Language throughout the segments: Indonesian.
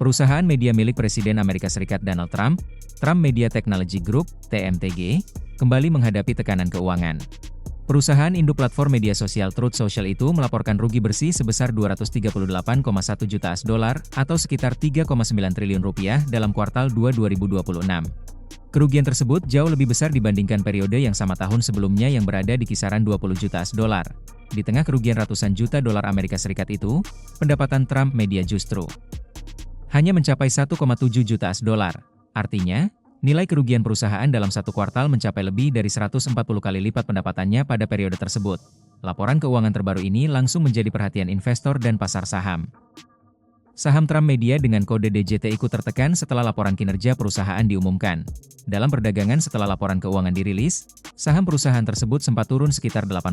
Perusahaan media milik Presiden Amerika Serikat Donald Trump, Trump Media Technology Group, TMTG, kembali menghadapi tekanan keuangan. Perusahaan induk platform media sosial Truth Social itu melaporkan rugi bersih sebesar 238,1 juta dolar atau sekitar 3,9 triliun rupiah dalam kuartal 2 2026. Kerugian tersebut jauh lebih besar dibandingkan periode yang sama tahun sebelumnya yang berada di kisaran 20 juta dolar. Di tengah kerugian ratusan juta dolar Amerika Serikat itu, pendapatan Trump Media justru hanya mencapai 1,7 juta dolar. Artinya, nilai kerugian perusahaan dalam satu kuartal mencapai lebih dari 140 kali lipat pendapatannya pada periode tersebut. Laporan keuangan terbaru ini langsung menjadi perhatian investor dan pasar saham. Saham Trump Media dengan kode DJT ikut tertekan setelah laporan kinerja perusahaan diumumkan. Dalam perdagangan setelah laporan keuangan dirilis, saham perusahaan tersebut sempat turun sekitar 8%.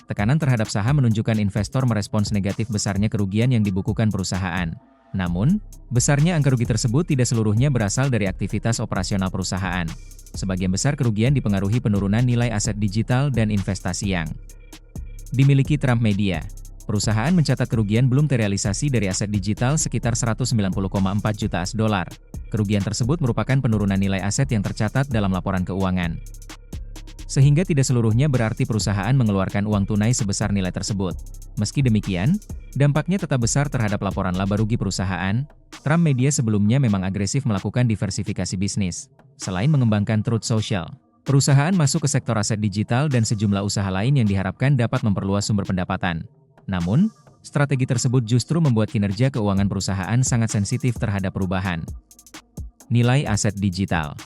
Tekanan terhadap saham menunjukkan investor merespons negatif besarnya kerugian yang dibukukan perusahaan. Namun, besarnya angka rugi tersebut tidak seluruhnya berasal dari aktivitas operasional perusahaan. Sebagian besar kerugian dipengaruhi penurunan nilai aset digital dan investasi yang dimiliki Trump Media. Perusahaan mencatat kerugian belum terrealisasi dari aset digital sekitar 190,4 juta dolar. Kerugian tersebut merupakan penurunan nilai aset yang tercatat dalam laporan keuangan. Sehingga tidak seluruhnya berarti perusahaan mengeluarkan uang tunai sebesar nilai tersebut. Meski demikian, dampaknya tetap besar terhadap laporan laba rugi perusahaan. Trump Media sebelumnya memang agresif melakukan diversifikasi bisnis. Selain mengembangkan Truth Social, perusahaan masuk ke sektor aset digital dan sejumlah usaha lain yang diharapkan dapat memperluas sumber pendapatan. Namun, strategi tersebut justru membuat kinerja keuangan perusahaan sangat sensitif terhadap perubahan nilai aset digital.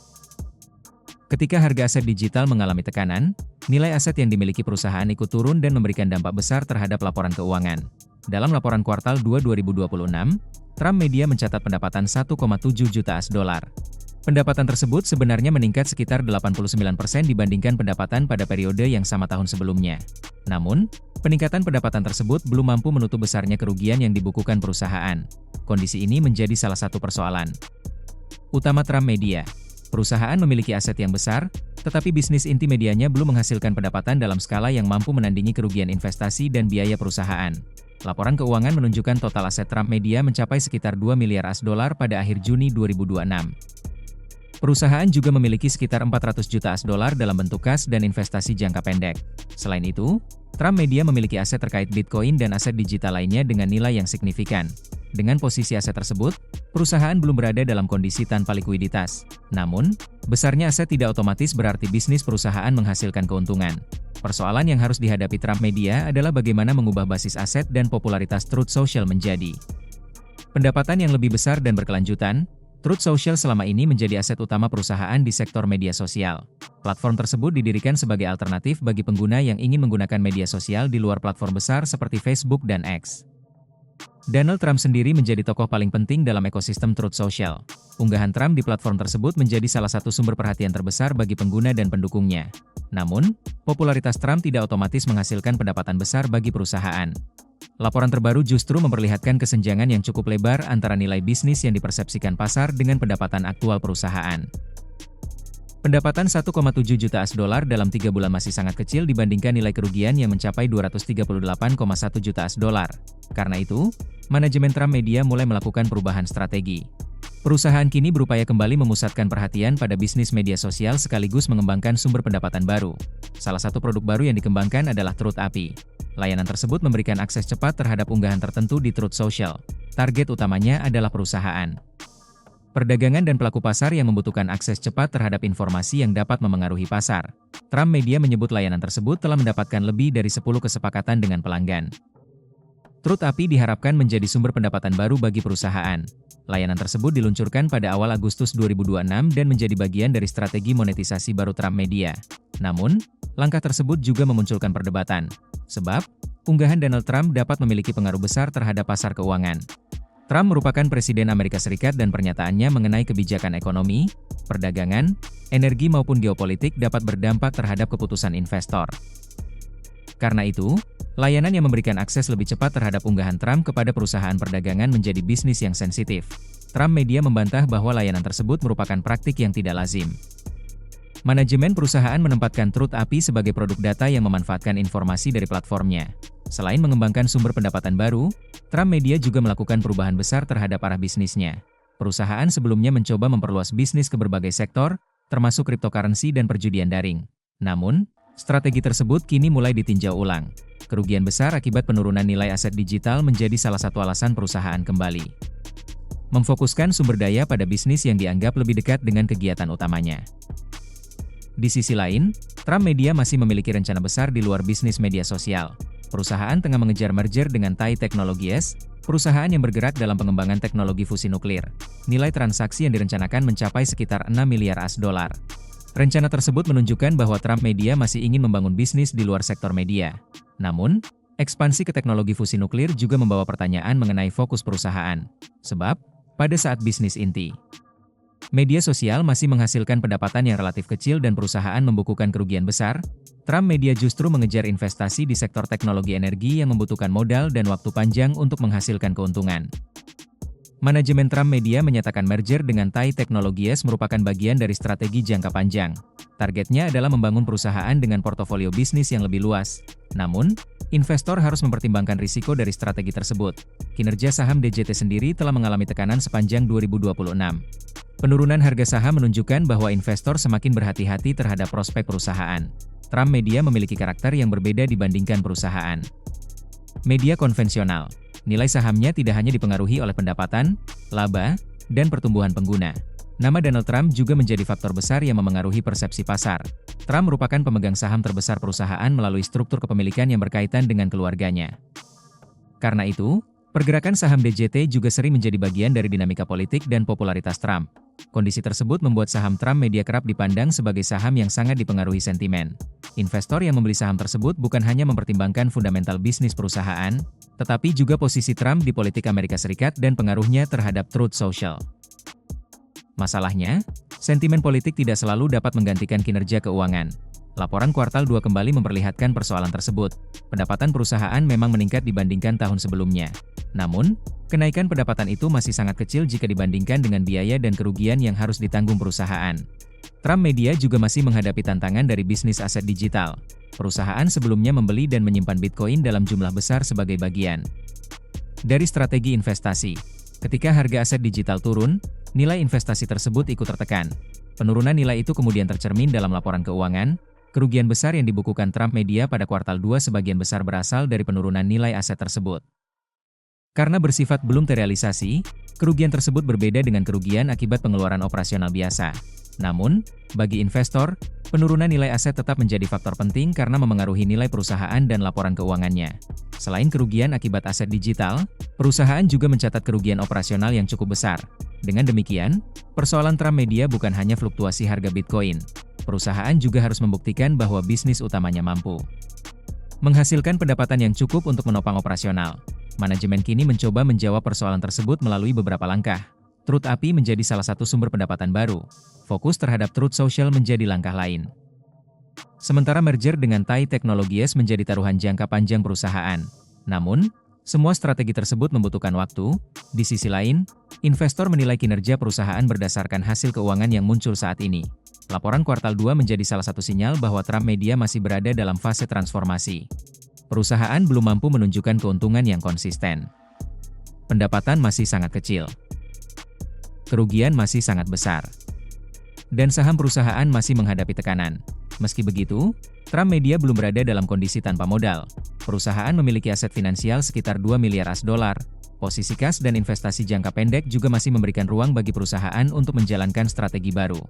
Ketika harga aset digital mengalami tekanan, nilai aset yang dimiliki perusahaan ikut turun dan memberikan dampak besar terhadap laporan keuangan. Dalam laporan kuartal 2 2026, Trump Media mencatat pendapatan 1,7 juta dolar. Pendapatan tersebut sebenarnya meningkat sekitar 89% dibandingkan pendapatan pada periode yang sama tahun sebelumnya. Namun, peningkatan pendapatan tersebut belum mampu menutup besarnya kerugian yang dibukukan perusahaan. Kondisi ini menjadi salah satu persoalan utama Trump Media. Perusahaan memiliki aset yang besar, tetapi bisnis inti medianya belum menghasilkan pendapatan dalam skala yang mampu menandingi kerugian investasi dan biaya perusahaan. Laporan keuangan menunjukkan total aset Trump Media mencapai sekitar 2 miliar dolar pada akhir Juni 2026. Perusahaan juga memiliki sekitar 400 juta dolar dalam bentuk kas dan investasi jangka pendek. Selain itu, Trump Media memiliki aset terkait Bitcoin dan aset digital lainnya dengan nilai yang signifikan. Dengan posisi aset tersebut, perusahaan belum berada dalam kondisi tanpa likuiditas. Namun, besarnya aset tidak otomatis berarti bisnis perusahaan menghasilkan keuntungan. Persoalan yang harus dihadapi Trump Media adalah bagaimana mengubah basis aset dan popularitas Truth Social menjadi pendapatan yang lebih besar dan berkelanjutan. Truth Social selama ini menjadi aset utama perusahaan di sektor media sosial. Platform tersebut didirikan sebagai alternatif bagi pengguna yang ingin menggunakan media sosial di luar platform besar seperti Facebook dan X. Donald Trump sendiri menjadi tokoh paling penting dalam ekosistem Truth Social. Unggahan Trump di platform tersebut menjadi salah satu sumber perhatian terbesar bagi pengguna dan pendukungnya. Namun, popularitas Trump tidak otomatis menghasilkan pendapatan besar bagi perusahaan. Laporan terbaru justru memperlihatkan kesenjangan yang cukup lebar antara nilai bisnis yang dipersepsikan pasar dengan pendapatan aktual perusahaan. Pendapatan 1,7 juta dolar dalam 3 bulan masih sangat kecil dibandingkan nilai kerugian yang mencapai 238,1 juta dolar. Karena itu, manajemen Trump Media mulai melakukan perubahan strategi. Perusahaan kini berupaya kembali memusatkan perhatian pada bisnis media sosial sekaligus mengembangkan sumber pendapatan baru. Salah satu produk baru yang dikembangkan adalah Truth API. Layanan tersebut memberikan akses cepat terhadap unggahan tertentu di Truth Social. Target utamanya adalah perusahaan perdagangan dan pelaku pasar yang membutuhkan akses cepat terhadap informasi yang dapat memengaruhi pasar. Trump Media menyebut layanan tersebut telah mendapatkan lebih dari 10 kesepakatan dengan pelanggan. Truth API diharapkan menjadi sumber pendapatan baru bagi perusahaan. Layanan tersebut diluncurkan pada awal Agustus 2026 dan menjadi bagian dari strategi monetisasi baru Trump Media. Namun, langkah tersebut juga memunculkan perdebatan. Sebab, unggahan Donald Trump dapat memiliki pengaruh besar terhadap pasar keuangan. Trump merupakan Presiden Amerika Serikat dan pernyataannya mengenai kebijakan ekonomi, perdagangan, energi maupun geopolitik dapat berdampak terhadap keputusan investor. Karena itu, layanan yang memberikan akses lebih cepat terhadap unggahan Trump kepada perusahaan perdagangan menjadi bisnis yang sensitif. Trump Media membantah bahwa layanan tersebut merupakan praktik yang tidak lazim. Manajemen perusahaan menempatkan Truth API sebagai produk data yang memanfaatkan informasi dari platformnya. Selain mengembangkan sumber pendapatan baru, Trump Media juga melakukan perubahan besar terhadap arah bisnisnya. Perusahaan sebelumnya mencoba memperluas bisnis ke berbagai sektor, termasuk cryptocurrency dan perjudian daring. Namun, strategi tersebut kini mulai ditinjau ulang. Kerugian besar akibat penurunan nilai aset digital menjadi salah satu alasan perusahaan kembali memfokuskan sumber daya pada bisnis yang dianggap lebih dekat dengan kegiatan utamanya. Di sisi lain, Trump Media masih memiliki rencana besar di luar bisnis media sosial. Perusahaan tengah mengejar merger dengan TAI Technologies, perusahaan yang bergerak dalam pengembangan teknologi fusi nuklir. Nilai transaksi yang direncanakan mencapai sekitar 6 miliar US dollar. Rencana tersebut menunjukkan bahwa Trump Media masih ingin membangun bisnis di luar sektor media. Namun, ekspansi ke teknologi fusi nuklir juga membawa pertanyaan mengenai fokus perusahaan. Sebab, pada saat bisnis inti, media sosial masih menghasilkan pendapatan yang relatif kecil dan perusahaan membukukan kerugian besar, Trump Media justru mengejar investasi di sektor teknologi energi yang membutuhkan modal dan waktu panjang untuk menghasilkan keuntungan. Manajemen Trump Media menyatakan merger dengan TAI Technologies merupakan bagian dari strategi jangka panjang. Targetnya adalah membangun perusahaan dengan portofolio bisnis yang lebih luas. Namun, investor harus mempertimbangkan risiko dari strategi tersebut. Kinerja saham DJT sendiri telah mengalami tekanan sepanjang 2026. Penurunan harga saham menunjukkan bahwa investor semakin berhati-hati terhadap prospek perusahaan. Trump Media memiliki karakter yang berbeda dibandingkan perusahaan media konvensional. Nilai sahamnya tidak hanya dipengaruhi oleh pendapatan, laba, dan pertumbuhan pengguna. Nama Donald Trump juga menjadi faktor besar yang memengaruhi persepsi pasar. Trump merupakan pemegang saham terbesar perusahaan melalui struktur kepemilikan yang berkaitan dengan keluarganya. Karena itu, pergerakan saham DJT juga sering menjadi bagian dari dinamika politik dan popularitas Trump. Kondisi tersebut membuat saham Trump Media kerap dipandang sebagai saham yang sangat dipengaruhi sentimen. Investor yang membeli saham tersebut bukan hanya mempertimbangkan fundamental bisnis perusahaan, tetapi juga posisi Trump di politik Amerika Serikat dan pengaruhnya terhadap Truth Social. Masalahnya, sentimen politik tidak selalu dapat menggantikan kinerja keuangan. Laporan kuartal 2 kembali memperlihatkan persoalan tersebut. Pendapatan perusahaan memang meningkat dibandingkan tahun sebelumnya. Namun, kenaikan pendapatan itu masih sangat kecil jika dibandingkan dengan biaya dan kerugian yang harus ditanggung perusahaan. Trump Media juga masih menghadapi tantangan dari bisnis aset digital. Perusahaan sebelumnya membeli dan menyimpan Bitcoin dalam jumlah besar sebagai bagian dari strategi investasi. Ketika harga aset digital turun, nilai investasi tersebut ikut tertekan. Penurunan nilai itu kemudian tercermin dalam laporan keuangan. Kerugian besar yang dibukukan Trump Media pada kuartal 2 sebagian besar berasal dari penurunan nilai aset tersebut. Karena bersifat belum terrealisasi, kerugian tersebut berbeda dengan kerugian akibat pengeluaran operasional biasa. Namun, bagi investor, penurunan nilai aset tetap menjadi faktor penting karena memengaruhi nilai perusahaan dan laporan keuangannya. Selain kerugian akibat aset digital, perusahaan juga mencatat kerugian operasional yang cukup besar. Dengan demikian, persoalan Trump Media bukan hanya fluktuasi harga Bitcoin. Perusahaan juga harus membuktikan bahwa bisnis utamanya mampu menghasilkan pendapatan yang cukup untuk menopang operasional. Manajemen kini mencoba menjawab persoalan tersebut melalui beberapa langkah. Truth API menjadi salah satu sumber pendapatan baru. Fokus terhadap Truth Social menjadi langkah lain. Sementara merger dengan TAI Technologies menjadi taruhan jangka panjang perusahaan. Namun, semua strategi tersebut membutuhkan waktu. Di sisi lain, investor menilai kinerja perusahaan berdasarkan hasil keuangan yang muncul saat ini. Laporan kuartal 2 menjadi salah satu sinyal bahwa Trump Media masih berada dalam fase transformasi. Perusahaan belum mampu menunjukkan keuntungan yang konsisten. Pendapatan masih sangat kecil. Kerugian masih sangat besar. Dan saham perusahaan masih menghadapi tekanan. Meski begitu, Trump Media belum berada dalam kondisi tanpa modal. Perusahaan memiliki aset finansial sekitar 2 miliar US dollar. Posisi kas dan investasi jangka pendek juga masih memberikan ruang bagi perusahaan untuk menjalankan strategi baru.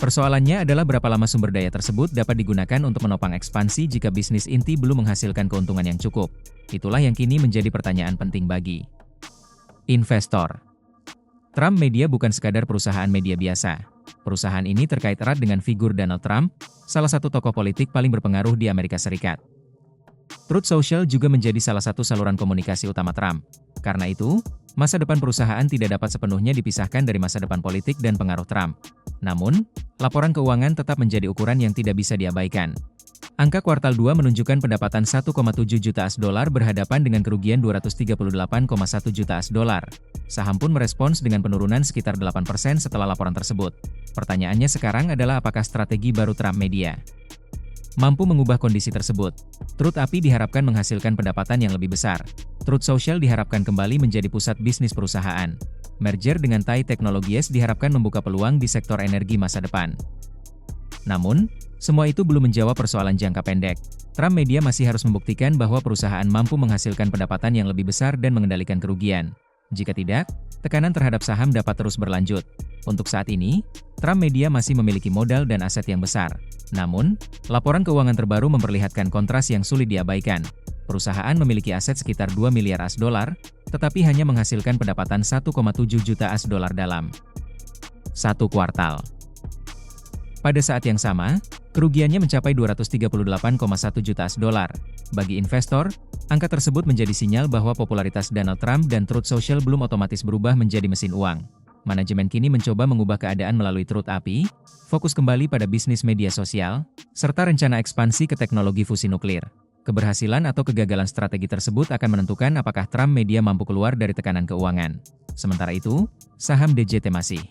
Persoalannya adalah berapa lama sumber daya tersebut dapat digunakan untuk menopang ekspansi jika bisnis inti belum menghasilkan keuntungan yang cukup. Itulah yang kini menjadi pertanyaan penting bagi investor. Trump Media bukan sekadar perusahaan media biasa. Perusahaan ini terkait erat dengan figur Donald Trump, salah satu tokoh politik paling berpengaruh di Amerika Serikat. Truth Social juga menjadi salah satu saluran komunikasi utama Trump. Karena itu, masa depan perusahaan tidak dapat sepenuhnya dipisahkan dari masa depan politik dan pengaruh Trump. Namun, laporan keuangan tetap menjadi ukuran yang tidak bisa diabaikan. Angka kuartal 2 menunjukkan pendapatan 1,7 juta US$ berhadapan dengan kerugian 238,1 juta US$. Saham pun merespons dengan penurunan sekitar 8% setelah laporan tersebut. Pertanyaannya sekarang adalah apakah strategi baru Trump Media mampu mengubah kondisi tersebut? Truth API diharapkan menghasilkan pendapatan yang lebih besar. Truth Social diharapkan kembali menjadi pusat bisnis perusahaan. Merger dengan Thai Technologies diharapkan membuka peluang di sektor energi masa depan. Namun, semua itu belum menjawab persoalan jangka pendek. Trump Media masih harus membuktikan bahwa perusahaan mampu menghasilkan pendapatan yang lebih besar dan mengendalikan kerugian. Jika tidak, tekanan terhadap saham dapat terus berlanjut. Untuk saat ini, Trump Media masih memiliki modal dan aset yang besar. Namun, laporan keuangan terbaru memperlihatkan kontras yang sulit diabaikan. Perusahaan memiliki aset sekitar 2 miliar US$, tetapi hanya menghasilkan pendapatan 1,7 juta US$ dalam satu kuartal. Pada saat yang sama, kerugiannya mencapai 238,1 juta US$. Bagi investor, angka tersebut menjadi sinyal bahwa popularitas Donald Trump dan Truth Social belum otomatis berubah menjadi mesin uang. Manajemen kini mencoba mengubah keadaan melalui Truth API, fokus kembali pada bisnis media sosial, serta rencana ekspansi ke teknologi fusi nuklir. Keberhasilan atau kegagalan strategi tersebut akan menentukan apakah Trump Media mampu keluar dari tekanan keuangan. Sementara itu, saham DJT masih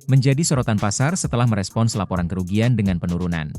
menjadi sorotan pasar setelah merespons laporan kerugian dengan penurunan.